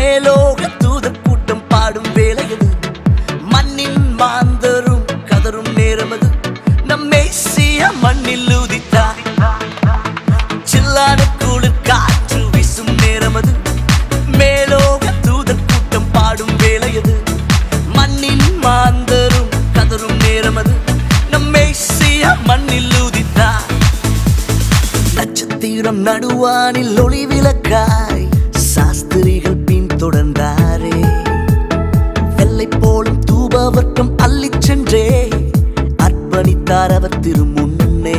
மேலோக தூதர் கூட்டம் பாடும் வேளையது, மண்ணின் மாந்தரும் கதரும் நேரமது. நம் மேசியா மண்ணில் உதித்தார், சில்லான குளிர் காற்று வீசும் நேரமது. மேலோக தூதர் கூட்டம் பாடும் வேளையது, மண்ணின் மாந்தரும் கதரும் நேரமது. நம் மேசியா மண்ணில் உதித்தார். நட்சத்திரம் நடுவானில் ஒளி விளக்காய் சாஸ்திரிகள் பின் தொடர்ந்தாரே. வெள்ளை போலும் தூபவர்க்கம் அள்ளிச் சென்றே அர்ப்பணித்தார் அவர் திருமுன்னே.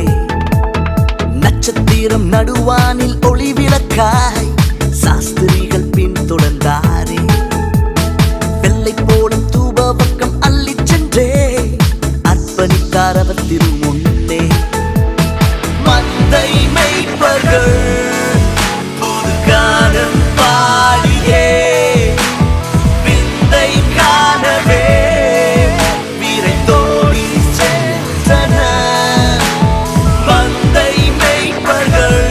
நட்சத்திரம் நடுவானில் ஒளி விளக்காய் சாஸ்திரிகள் பின் தொடர்ந்தாரே. வெள்ளை போலும் தூபவர்க்கம் அள்ளிச் சென்றே அர்ப்பணித்தார் அவர் திருமுன்னே. மந்தை மேய்ப்பர்கள் புது கானம் பாடியே விந்தை காணவே விரைந்தோடி சென்றனர். மந்தை மேய்ப்பர்கள்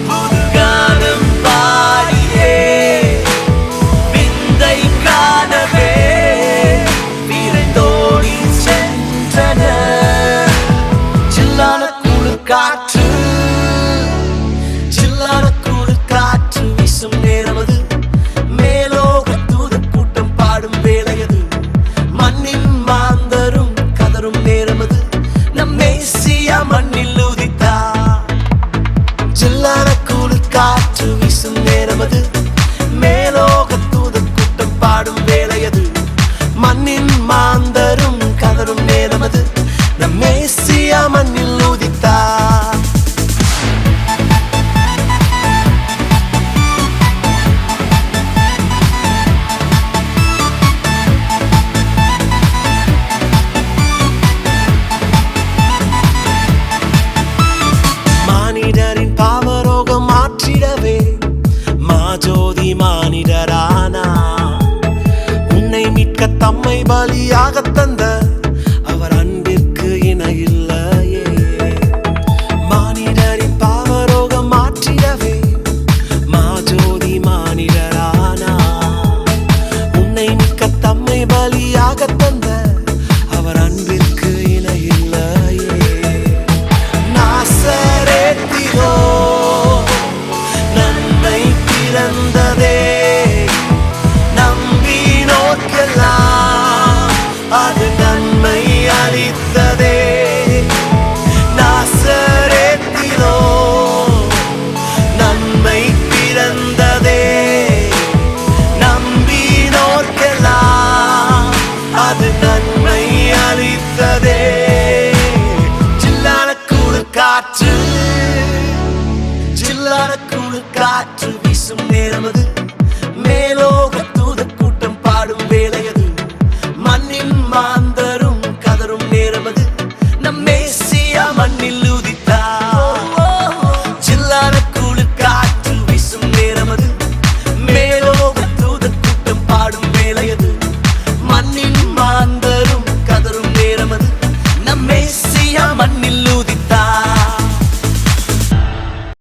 புது கானம் பாடியே விந்தை காணவே விரைந்தோடி சென்றனர். சில்லான காற்று சில்லான குளிர் காற்று வீசும் நேரமது, மேலோக தூதர் கூட்டம் பாடும் வேளையது, மண்ணின் மாந்தரும் கதரும் நேரமது. நம் மேசியா மண்ணில் உதித்தார். சில்லான குளிர் காற்று வீசும் நேரமது, மேலோக தூதர் கூட்டம் பாடும் வேளையது, மண்ணின் மாந்தரும் கதரும் நேரமது. நம் மேசியா மண்ணில் உதித்தார். மானிடரின் பாவரோகம் மாற்றிடவே மாஜோதி மானிடரானா. உன்னை மீட்க தம்மை பலியாக தந்த அவர் அன்பிற்கு இணையில்லையே. மானிடரின் பாவரோகம் மாற்றிடவே மாஜோதி மானிடரானா. உன்னை மீட்க தம்மை பலியாக தந்த அவர் அன்பிற்கு இணையில்லையே. நாசரேத்திலோ நன்மை பிறந்ததே, நம்பினோர்க்கெல்லாம் அது நன்மை அளித்ததே. நாசரேத்திலோ நன்மை பிறந்ததே, நம்பினோர்க்கெல்லாம் அது நன்மை அளித்ததே. சில்லான குளிர் காற்று சில்லான குளிர் காற்று வீசும் நேரமது,